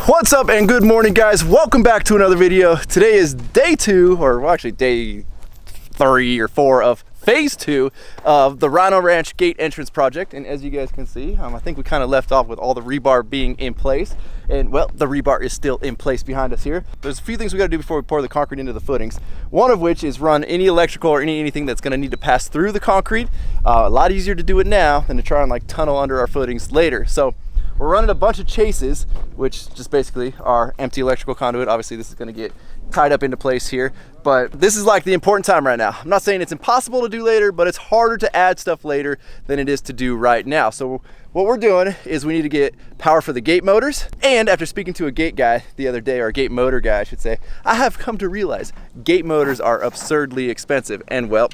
What's up and good morning, guys. Welcome back to another video. Today is day 2, or well, actually day 3 or 4 of phase 2 of the Rhino Ranch gate entrance project. And as you guys can see, I think we kind of left off with all the rebar being in place. And well, the rebar is still in place behind us here. There's a few things we got to do before we pour the concrete into the footings. One of which is run any electrical or anything that's going to need to pass through the concrete. A lot easier to do it now than to try and like tunnel under our footings later. So we're running a bunch of chases, which just basically are empty electrical conduit. Obviously this is going to get tied up into place here, but this is like the important time right now. I'm not saying it's impossible to do later, but it's harder to add stuff later than it is to do right now. So what we're doing is we need to get power for the gate motors. And after speaking to a gate guy the other day, or a gate motor guy I should say, I have come to realize gate motors are absurdly expensive. And well,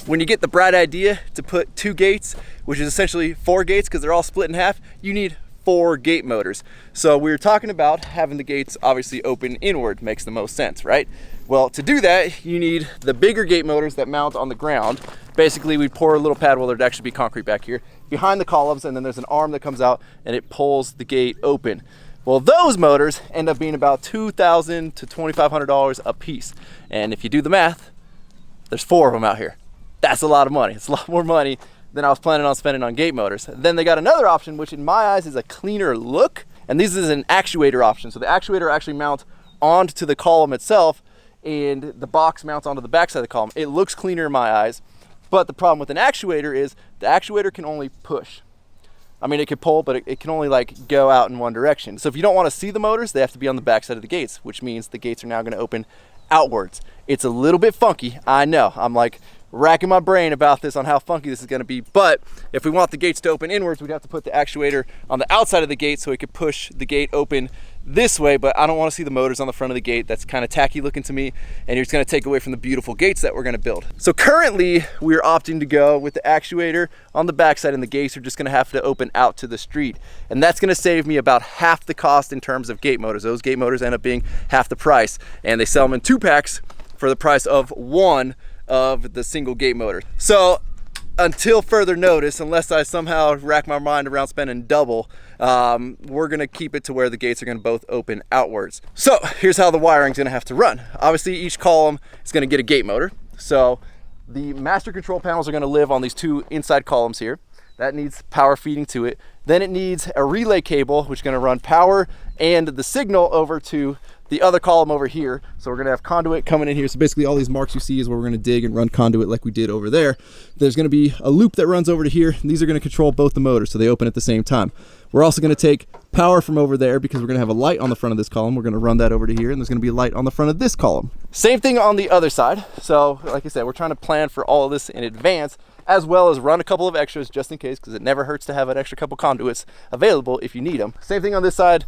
when you get the bright idea to put 2 gates, which is essentially 4 gates because they're all split in half, you need 4 gate motors. So we were talking about having the gates obviously open inward. Makes the most sense, right? Well, to do that, you need the bigger gate motors that mount on the ground. Basically, we'd pour a little pad, well, there'd actually be concrete back here behind the columns, and then there's an arm that comes out and it pulls the gate open. Well, those motors end up being about $2,000 to $2,500 a piece. And if you do the math, there's 4 of them out here. That's a lot of money. It's a lot more money than I was planning on spending on gate motors. Then they got another option, which in my eyes is a cleaner look. And this is an actuator option. So the actuator actually mounts onto the column itself, and the box mounts onto the backside of the column. It looks cleaner in my eyes. But the problem with an actuator is the actuator can only push. I mean, it can pull, but it can only like go out in one direction. So if you don't want to see the motors, they have to be on the backside of the gates, which means the gates are now going to open outwards. It's a little bit funky, I know. I'm like racking my brain about this on how funky this is going to be, but if we want the gates to open inwards, we'd have to put the actuator on the outside of the gate so it could push the gate open this way. But I don't want to see the motors on the front of the gate. That's kind of tacky looking to me, and it's going to take away from the beautiful gates that we're going to build. So currently we're opting to go with the actuator on the backside, and the gates are just going to have to open out to the street, and that's going to save me about half the cost in terms of gate motors. Those gate motors end up being half the price, and they sell them in 2 packs for the price of 1 of the single gate motor. So until further notice, unless I somehow rack my mind around spending double, we're gonna keep it to where the gates are gonna both open outwards. So here's how the wiring's gonna have to run. Obviously each column is gonna get a gate motor. So the master control panels are gonna live on these 2 inside columns here. That needs power feeding to it. Then it needs a relay cable, which is gonna run power and the signal over to the other column over here. So we're gonna have conduit coming in here. So basically all these marks you see is where we're gonna dig and run conduit like we did over there. There's gonna be a loop that runs over to here, and these are gonna control both the motors so they open at the same time. We're also gonna take power from over there because we're gonna have a light on the front of this column. We're gonna run that over to here, and there's gonna be a light on the front of this column. Same thing on the other side. So like I said, we're trying to plan for all of this in advance, as well as run a couple of extras just in case, because it never hurts to have an extra couple conduits available if you need them. Same thing on this side.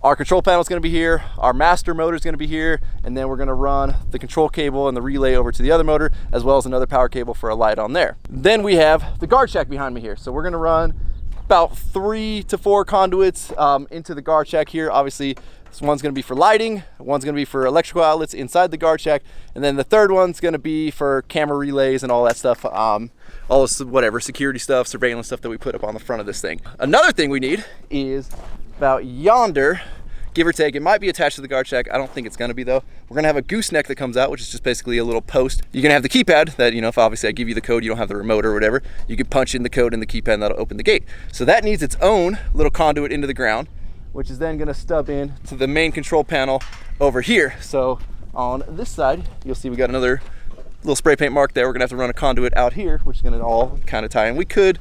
Our control panel is going to be here, our master motor is going to be here, and then we're going to run the control cable and the relay over to the other motor, as well as another power cable for a light on there. Then we have the guard shack behind me here. So we're going to run about 3 to 4 conduits into the guard shack here. Obviously, this one's going to be for lighting, one's going to be for electrical outlets inside the guard shack, and then the third one's going to be for camera relays and all that stuff, all this whatever security stuff, surveillance stuff that we put up on the front of this thing. Another thing we need is about yonder, give or take. It might be attached to the guard shack. I don't think it's gonna be though. We're gonna have a gooseneck that comes out, which is just basically a little post. You're gonna have the keypad that, you know, if obviously I give you the code, you don't have the remote or whatever, you could punch in the code in the keypad and that'll open the gate. So that needs its own little conduit into the ground, which is then gonna stub in to the main control panel over here. So on this side, you'll see we got another little spray paint mark there. We're gonna have to run a conduit out here, which is gonna all kind of tie in. We could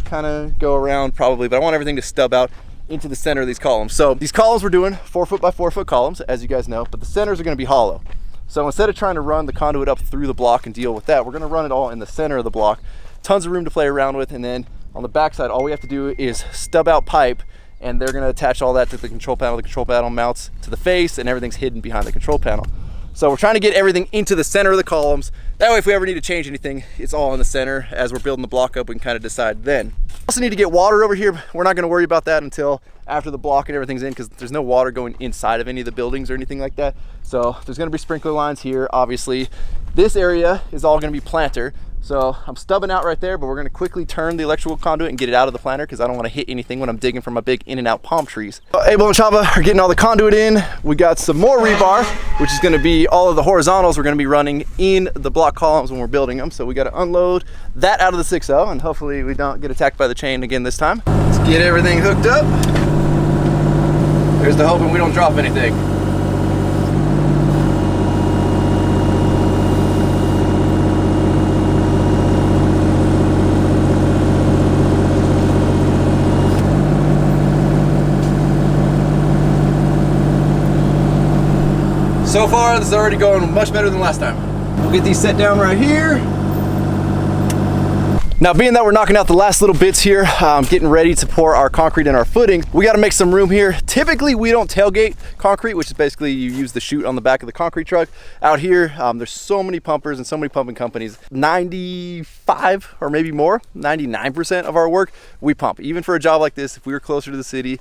kind of go around probably, but I want everything to stub out into the center of these columns. So these columns we're doing 4 foot by 4 foot columns, as you guys know, but the centers are going to be hollow. So instead of trying to run the conduit up through the block and deal with that, we're going to run it all in the center of the block. Tons of room to play around with, and then on the back side, all we have to do is stub out pipe, and they're going to attach all that to the control panel. The control panel mounts to the face, and everything's hidden behind the control panel. So we're trying to get everything into the center of the columns. That way, if we ever need to change anything, it's all in the center. As we're building the block up, we can kind of decide then. Also need to get water over here. We're not going to worry about that until after the block and everything's in, because there's no water going inside of any of the buildings or anything like that. So there's going to be sprinkler lines here. Obviously, this area is all going to be planter. So I'm stubbing out right there, but we're gonna quickly turn the electrical conduit and get it out of the planter because I don't want to hit anything when I'm digging from my big in and out palm trees. Abel and Chava are getting all the conduit in. We got some more rebar, which is gonna be all of the horizontals we're gonna be running in the block columns when we're building them. So we gotta unload that out of the 6.0 and hopefully we don't get attacked by the chain again this time. Let's get everything hooked up. There's the hoping we don't drop anything. So far, this is already going much better than last time. We'll get these set down right here. Now, being that we're knocking out the last little bits here, getting ready to pour our concrete in our footings, we got to make some room here. Typically, we don't tailgate concrete, which is basically you use the chute on the back of the concrete truck. Out here, there's so many pumpers and so many pumping companies. 95 or maybe more, 99% of our work, we pump. Even for a job like this, if we were closer to the city,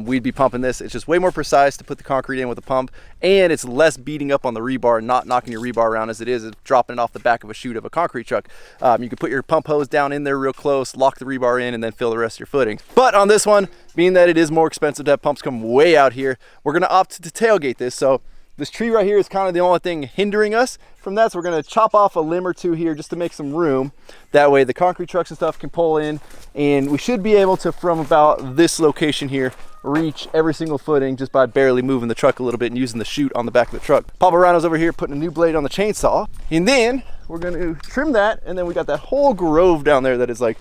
we'd be pumping this. It's just way more precise to put the concrete in with a pump, and it's less beating up on the rebar and not knocking your rebar around as it is dropping it off the back of a chute of a concrete truck. You can put your pump hose down in there real close, lock the rebar in, and then fill the rest of your footings. But on this one, being that it is more expensive to have pumps come way out here, we're gonna opt to tailgate this. So this tree right here is kind of the only thing hindering us from that. So we're gonna chop off a limb or two here just to make some room. That way the concrete trucks and stuff can pull in, and we should be able to, from about this location here, reach every single footing just by barely moving the truck a little bit and using the chute on the back of the truck. Papa Rhino's over here putting a new blade on the chainsaw, and then we're going to trim that, and then we got that whole grove down there that is like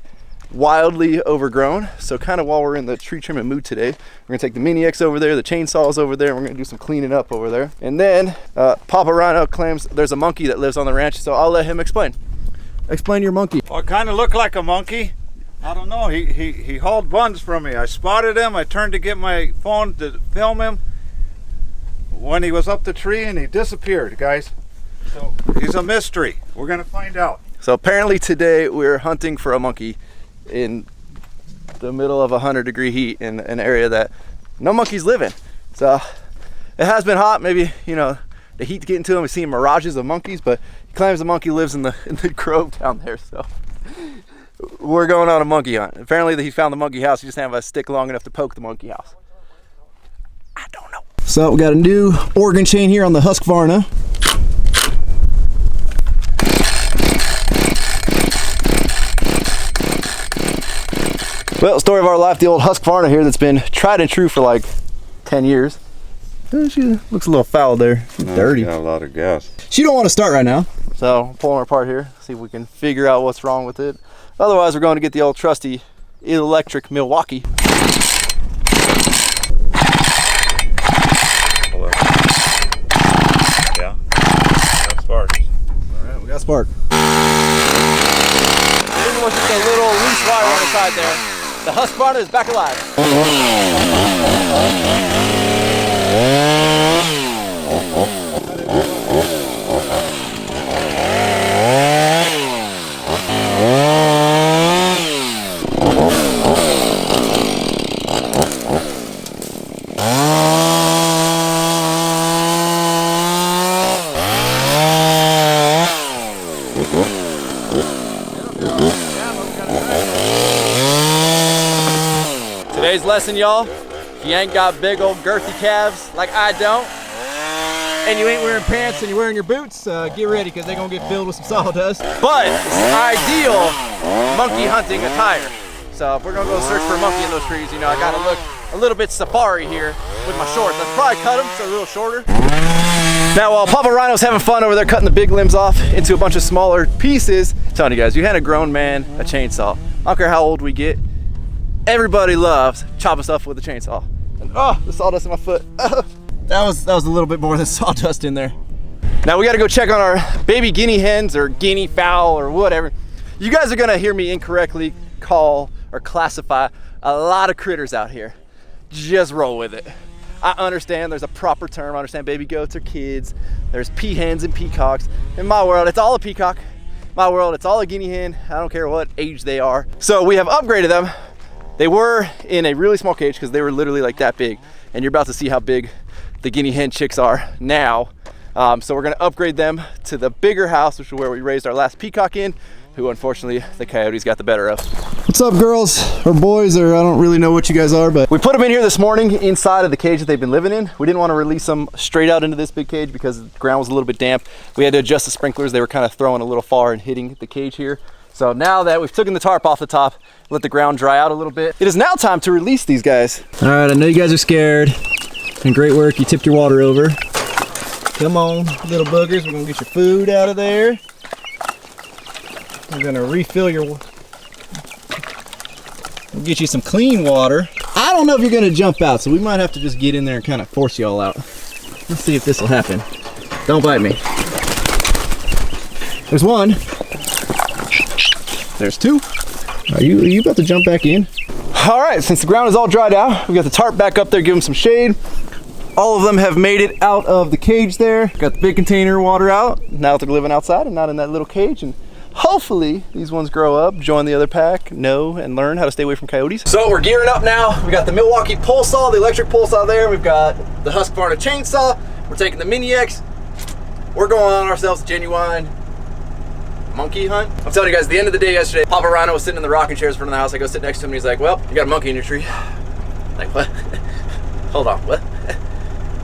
wildly overgrown. So kind of while we're in the tree trimming mood today, we're gonna take the Mini X over there, the chainsaw's over there, and we're gonna do some cleaning up over there. And then Papa Rhino claims there's a monkey that lives on the ranch, so I'll let him explain. Explain your monkey. Well, it kind of looked like a monkey. I don't know, he hauled buns from me. I spotted him, I turned to get my phone to film him when he was up the tree, and he disappeared, guys. So he's a mystery. We're gonna find out. So apparently today we're hunting for a monkey in the middle of 100-degree heat in an area that no monkeys live in. So it has been hot. Maybe, you know, the heat's getting to him. We've seen mirages of monkeys, but he claims the monkey lives in the grove down there. So we're going on a monkey hunt. Apparently he found the monkey house. He just didn't have a stick long enough to poke the monkey house. I don't know. So we got a new organ chain here on the Husqvarna. Well, story of our life, the old Husqvarna here that's been tried and true for like 10 years. She looks a little foul there. She's dirty. Got a lot of gas. She don't want to start right now. So I'm pulling her apart here, see if we can figure out what's wrong with it. Otherwise, we're going to get the old trusty electric Milwaukee. Yeah, got spark. All right, we got spark. This was just a little loose wire on the side there. The Husqvarna is back alive. Today's lesson, y'all, if you ain't got big old girthy calves like I don't, and you ain't wearing pants and you're wearing your boots, get ready because they're gonna get filled with some sawdust. But it's ideal monkey hunting attire. So if we're gonna go search for a monkey in those trees, you know, I gotta look a little bit safari here with my shorts. I'd probably cut them so they're a little shorter. Now, while Papa Rhino's having fun over there cutting the big limbs off into a bunch of smaller pieces, I'm telling you guys, you hand a grown man a chainsaw. I don't care how old we get. Everybody loves chopping stuff with a chainsaw. And oh, the sawdust in my foot. That was a little bit more than sawdust in there. Now we gotta go check on our baby guinea hens or guinea fowl or whatever. You guys are gonna hear me incorrectly call or classify a lot of critters out here. Just roll with it. I understand there's a proper term. I understand baby goats are kids. There's peahens and peacocks. In my world, it's all a peacock. In my world, it's all a guinea hen. I don't care what age they are. So we have upgraded them. They were in a really small cage because they were literally like that big. And you're about to see how big the guinea hen chicks are now. So we're gonna upgrade them to the bigger house, which is where we raised our last peacock in. who unfortunately the coyotes got the better of. What's up, girls or boys, or I don't really know what you guys are, but we put them in here this morning inside of the cage that they've been living in. We didn't want to release them straight out into this big cage because the ground was a little bit damp. We had to adjust the sprinklers. They were kind of throwing a little far and hitting the cage here. So now that we've taken the tarp off the top, let the ground dry out a little bit, it is now time to release these guys. All right, I know you guys are scared, and great work, you tipped your water over. Come on, little boogers, we're gonna get your food out of there. We're gonna refill your, we'll get you some clean water. I don't know if you're gonna jump out, so we might have to just get in there and kind of force you all out. Let's see if this will happen. Don't bite me. There's one. There's two. Are you about to jump back in? All right, since the ground is all dried out, we got the tarp back up there, give them some shade. All of them have made it out of the cage there. Got the big container water out. Now they're living outside and not in that little cage. And hopefully these ones grow up, join the other pack, know and learn how to stay away from coyotes. So we're gearing up now. We got the Milwaukee pole saw, the electric pole saw there. We've got the Husqvarna chainsaw. We're taking the Mini X. We're going on ourselves a genuine monkey hunt. I'm telling you guys, at the end of the day yesterday, Papa Rhino was sitting in the rocking chairs in front of the house. I go sit next to him and he's like, well, you got a monkey in your tree. Like, what? Hold on, what?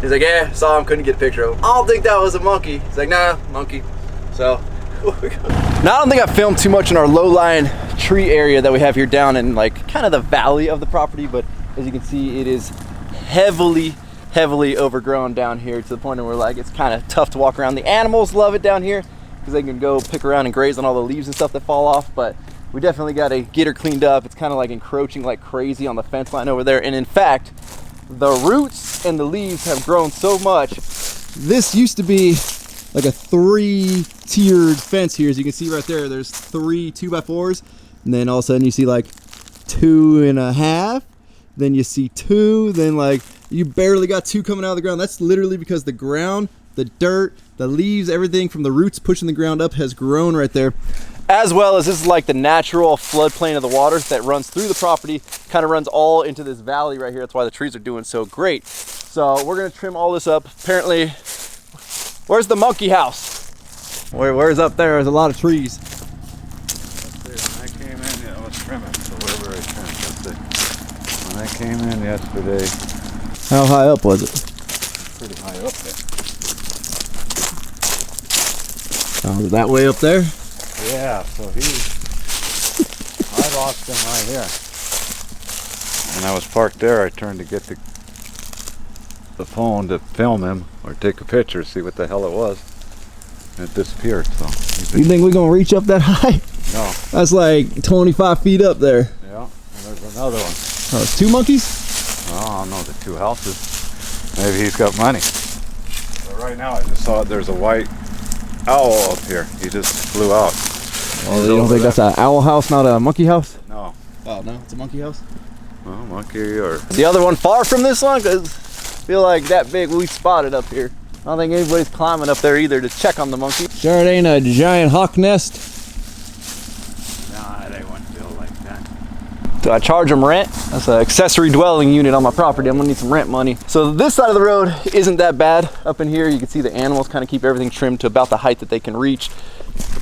He's like, yeah, saw him, couldn't get a picture of him. I don't think that was a monkey. He's like, nah, monkey. So, now I don't think I filmed too much in our low-lying tree area that we have here down in like kind of the valley of the property, but as you can see, it is heavily overgrown down here to the point where like it's kind of tough to walk around. The animals love it down here because they can go pick around and graze on all the leaves and stuff that fall off, but we definitely got to get her cleaned up. It's kind of like encroaching like crazy on the fence line over there, and in fact, the roots and the leaves have grown so much. This used to be like a 3-tiered fence here. As you can see right there, there's 3 2x4s, and then all of a sudden you see like 2.5, then you see 2, then like you barely got 2 coming out of the ground. That's literally because the ground, the dirt, the leaves, everything from the roots pushing the ground up has grown right there. As well as this is like the natural floodplain of the water that runs through the property, kind of runs all into this valley right here. That's why the trees are doing so great. So we're gonna trim all this up. Apparently, where's the monkey house? Where's up there? There's a lot of trees. When I came in, I was trimming, so wherever I trimmed, when I came in yesterday. How high up was it? Pretty high up there. Oh, that way up there? Yeah, so I lost him right here. And I was parked there. I turned to get the phone to film him or take a picture, see what the hell it was. And it disappeared, so. You think we're gonna reach up that high? No. That's like 25 feet up there. Yeah, and there's another one. Oh, it's 2 monkeys? Well, I don't know, the 2 houses. Maybe he's got money. But right now I just saw there's a white owl up here. He just flew out. Oh, you don't think that's an owl house, not a monkey house? No. Oh, no, it's a monkey house? Well, monkey or... Is the other one far from this one? Because I feel like that big we spotted up here. I don't think anybody's climbing up there either to check on the monkey. Sure it ain't a giant hawk nest? Nah, they wouldn't build like that. Do I charge them rent? That's an accessory dwelling unit on my property. I'm gonna need some rent money. So this side of the road isn't that bad. Up in here, you can see the animals kind of keep everything trimmed to about the height that they can reach.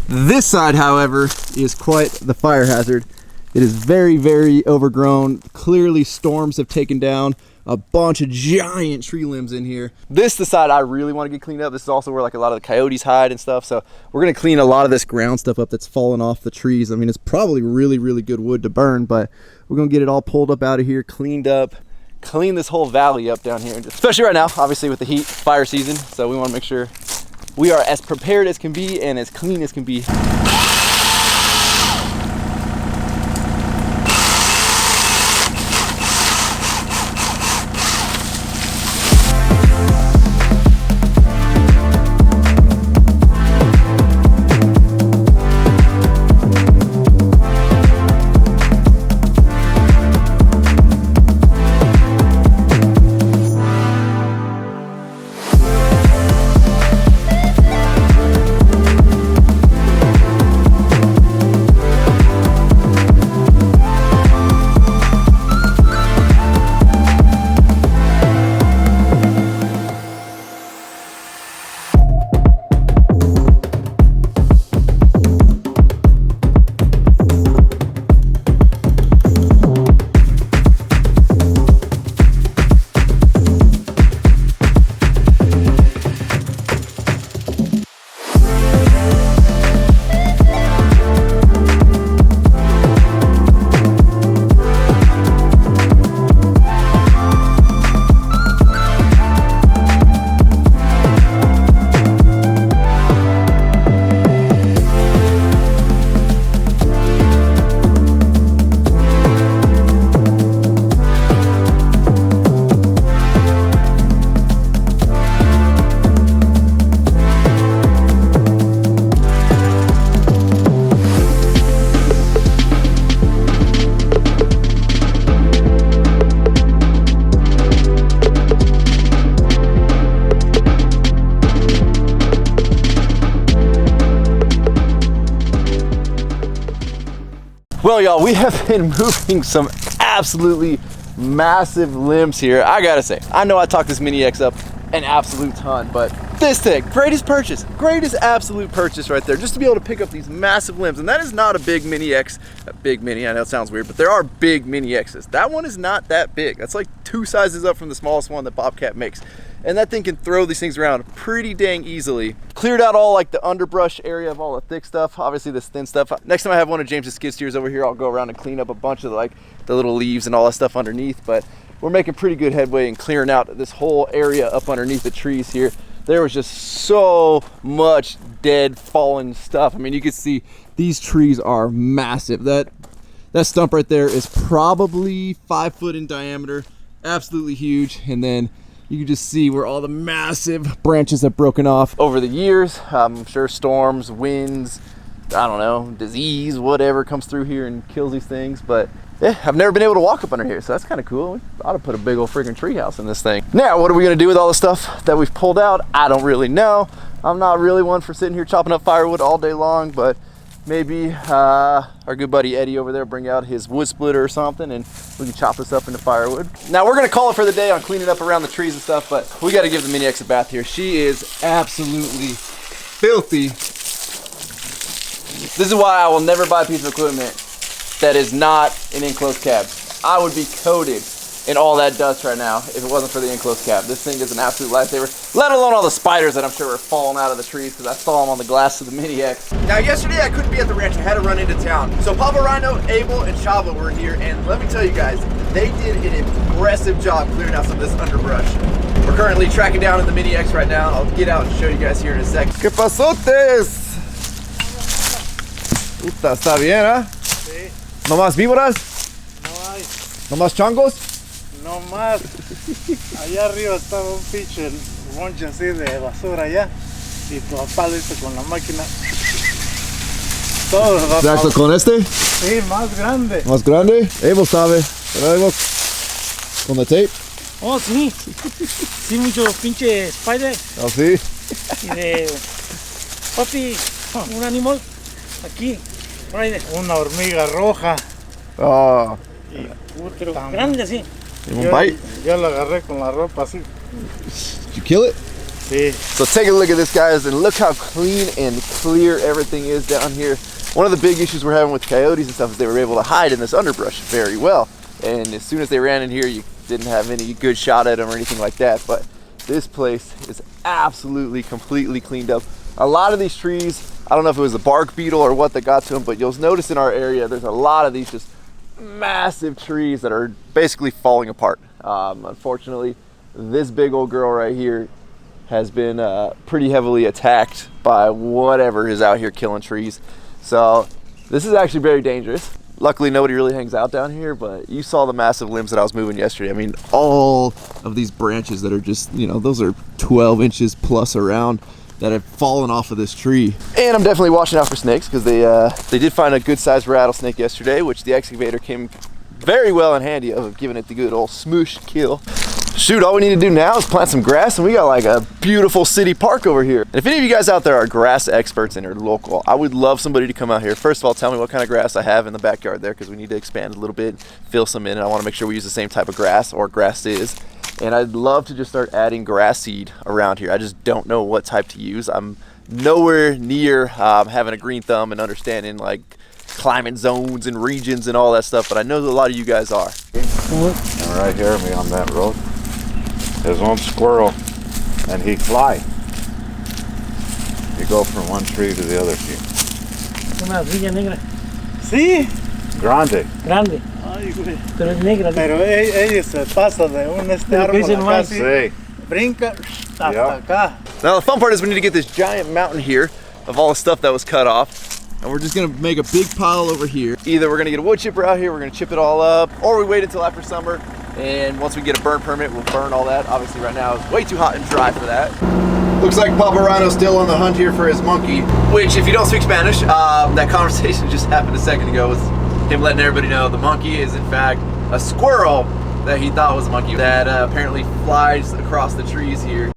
This side, however, is quite the fire hazard. It is very overgrown. Clearly storms have taken down a bunch of giant tree limbs in here. This is the side I really want to get cleaned up. This is also where like a lot of the coyotes hide and stuff. So we're gonna clean a lot of this ground stuff up that's fallen off the trees. I mean, it's probably really good wood to burn, but we're gonna get it all pulled up out of here, cleaned up, clean this whole valley up down here. Especially right now, obviously with the heat, fire season. So we want to make sure we are as prepared as can be and as clean as can be. Well, y'all, we have been moving some absolutely massive limbs here. I gotta say, I know I talked this Mini X up an absolute ton, but this thing, greatest absolute purchase right there, just to be able to pick up these massive limbs. And that is not a big Mini X, a big Mini, I know it sounds weird, but there are big Mini X's. That one is not that big. That's like 2 sizes up from the smallest one that Bobcat makes. And that thing can throw these things around pretty dang easily. Cleared out all like the underbrush area of all the thick stuff, obviously this thin stuff. Next time I have one of James's skid steers over here, I'll go around and clean up a bunch of like the little leaves and all that stuff underneath. But we're making pretty good headway in clearing out this whole area up underneath the trees here. There was just so much dead fallen stuff. I mean, you can see these trees are massive. That stump right there is probably 5 foot in diameter, absolutely huge. And then you can just see where all the massive branches have broken off over the years. I'm sure storms, winds, I don't know, disease, whatever comes through here and kills these things. But yeah, I've never been able to walk up under here, so that's kind of cool. We ought to put a big old freaking tree house in this thing. Now, what are we gonna do with all the stuff that we've pulled out? I don't really know. I'm not really one for sitting here chopping up firewood all day long, but maybe our good buddy Eddie over there bring out his wood splitter or something and we can chop this up into firewood. Now we're gonna call it for the day on cleaning up around the trees and stuff, but we gotta give the Mini X a bath here. She is absolutely filthy. This is why I will never buy a piece of equipment that is not an enclosed cab. I would be coated in all that dust right now if it wasn't for the enclosed cab. This thing is an absolute lifesaver, let alone all the spiders that I'm sure are falling out of the trees because I saw them on the glass of the Mini X. Now yesterday I couldn't be at the ranch, I had to run into town. So Papa Rhino, Abel, and Chava were here, and let me tell you guys, they did an impressive job clearing out some of this underbrush. We're currently tracking down in the Mini X right now. I'll get out and show you guys here in a second. ¿Qué pasotes? Puta, está bien, ¿eh? Sí, ¿No más víboras? no hay, ¿No más changos? no más. Allá arriba estaba un pinche bonche así de basura allá y tu papá lo hizo con la máquina. Todo ¿Exacto con este? Sí, más grande. ¿Más grande? Abel sabe. Pero Abel, con la tape. Oh, sí. Sí, mucho pinche spider Así. y de papi, un animal aquí, por ahí una hormiga roja Oh. y pero grande así. You bite? Yo la agarré con la ropa así. Did you kill it? Sí. So take a look at this, guys, and look how clean and clear everything is down here. One of the big issues we're having with coyotes and stuff is they were able to hide in this underbrush very well. And as soon as they ran in here, you didn't have any good shot at them or anything like that. But this place is absolutely, completely cleaned up. A lot of these trees, I don't know if it was a bark beetle or what that got to them, but you'll notice in our area, there's a lot of these just massive trees that are basically falling apart. Unfortunately, this big old girl right here has been pretty heavily attacked by whatever is out here killing trees. So this is actually very dangerous. Luckily, nobody really hangs out down here, but you saw the massive limbs that I was moving yesterday. I mean, all of these branches that are just, you know, those are 12 inches plus around that have fallen off of this tree. And I'm definitely watching out for snakes because they did find a good sized rattlesnake yesterday, which the excavator came very well in handy of giving it the good old smoosh kill. Shoot, all we need to do now is plant some grass and we got like a beautiful city park over here. And if any of you guys out there are grass experts and are local, I would love somebody to come out here. First of all, tell me what kind of grass I have in the backyard there because we need to expand a little bit, fill some in, and I want to make sure we use the same type of grass or grass is. And I'd love to just start adding grass seed around here. I just don't know what type to use. I'm nowhere near having a green thumb and understanding like climate zones and regions and all that stuff, but I know that a lot of you guys are. And right here, me on that road, there's one squirrel, and he fly. You go from one tree to the other tree. Una ardilla negra. Sí. Grande. Grande. Ay, güey. Pero es negra. Pero ella se pasa de un árbol acá así. Sí. Brinca hasta acá. Now the fun part is we need to get this giant mountain here of all the stuff that was cut off. And we're just gonna make a big pile over here. Either we're gonna get a wood chipper out here, we're gonna chip it all up, or we wait until after summer, and once we get a burn permit, we'll burn all that. Obviously right now it's way too hot and dry for that. Looks like Papa Rhino's still on the hunt here for his monkey, which if you don't speak Spanish, that conversation just happened a second ago was him letting everybody know the monkey is in fact a squirrel that he thought was a monkey that apparently flies across the trees here.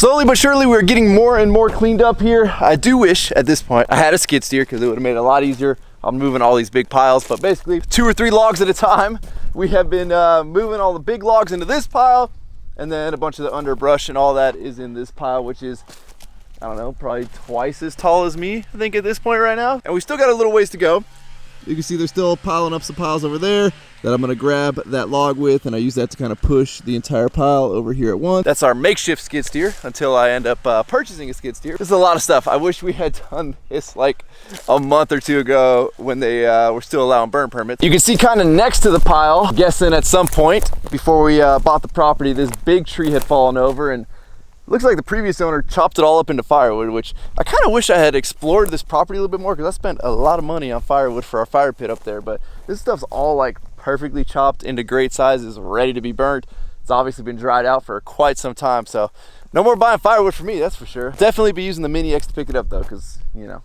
Slowly but surely, we're getting more and more cleaned up here. I do wish at this point I had a skid steer because it would have made it a lot easier. I'm moving all these big piles, but basically 2 or 3 logs at a time. We have been moving all the big logs into this pile, and then a bunch of the underbrush and all that is in this pile, which is, I don't know, probably twice as tall as me, I think, at this point right now. And we still got a little ways to go. You can see they're still piling up some piles over there that I'm gonna grab that log with, and I use that to kind of push the entire pile over here at once. That's our makeshift skid steer until I end up purchasing a skid steer. This is a lot of stuff. I wish we had done this like a month or 2 ago when they were still allowing burn permits. You can see kind of next to the pile, I'm guessing at some point before we bought the property, this big tree had fallen over, and looks like the previous owner chopped it all up into firewood, which I kind of wish I had explored this property a little bit more, because I spent a lot of money on firewood for our fire pit up there. But this stuff's all like perfectly chopped into great sizes, ready to be burnt. It's obviously been dried out for quite some time, so no more buying firewood for me, that's for sure. Definitely be using the Mini X to pick it up though, because, you know,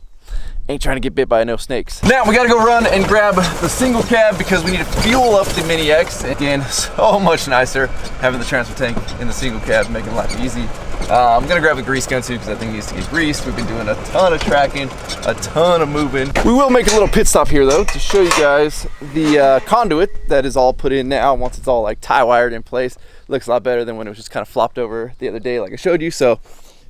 ain't trying to get bit by no snakes. Now we gotta go run and grab the single cab because we need to fuel up the Mini X. Again, so much nicer having the transfer tank in the single cab, making life easy. I'm gonna grab the grease gun too because I think it needs to get greased. We've been doing a ton of tracking, a ton of moving. We will make a little pit stop here though to show you guys the conduit that is all put in now. Once it's all like tie wired in place, looks a lot better than when it was just kind of flopped over the other day like I showed you. So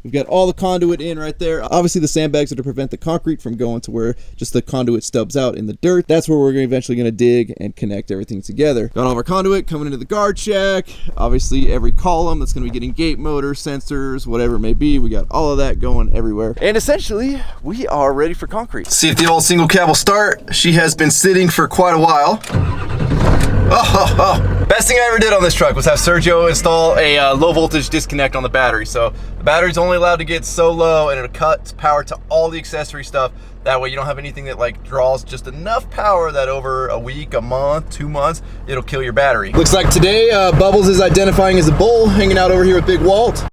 we've got all the conduit in right there. Obviously the sandbags are to prevent the concrete from going to where just the conduit stubs out in the dirt. That's where we're eventually gonna dig and connect everything together. Got all of our conduit coming into the guard shack. Obviously every column that's gonna be getting gate motor, sensors, whatever it may be. We got all of that going everywhere. And essentially we are ready for concrete. See if the old single cab will start. She has been sitting for quite a while. Best thing I ever did on this truck was have Sergio install a low voltage disconnect on the battery. So the battery's only allowed to get so low, and it'll cut power to all the accessory stuff. That way you don't have anything that like draws just enough power that over a week, a month, 2 months, it'll kill your battery. Looks like today Bubbles is identifying as a bull, hanging out over here with Big Walt.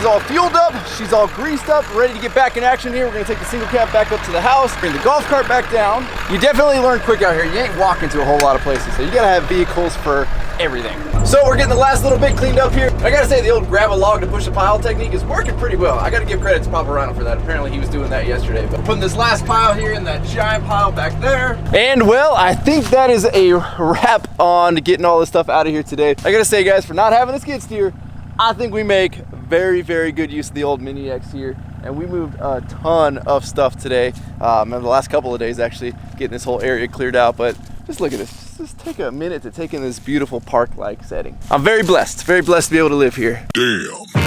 is all fueled up, she's all greased up, ready to get back in action here. We're gonna take the single cab back up to the house, bring the golf cart back down. You definitely learn quick out here. You ain't walking to a whole lot of places, so you gotta have vehicles for everything. So we're getting the last little bit cleaned up here. I gotta say, the old grab a log to push a pile technique is working pretty well. I gotta give credit to Papa Rhino for that. Apparently he was doing that yesterday. But putting this last pile here in that giant pile back there. And well, I think that is a wrap on getting all this stuff out of here today. I gotta say, guys, for not having a skid steer, I think we make very, very good use of the old Mini X here. And we moved a ton of stuff today. In the last couple of days, actually, getting this whole area cleared out. But just look at this. Just take a minute to take in this beautiful park-like setting. I'm very blessed to be able to live here. Damn.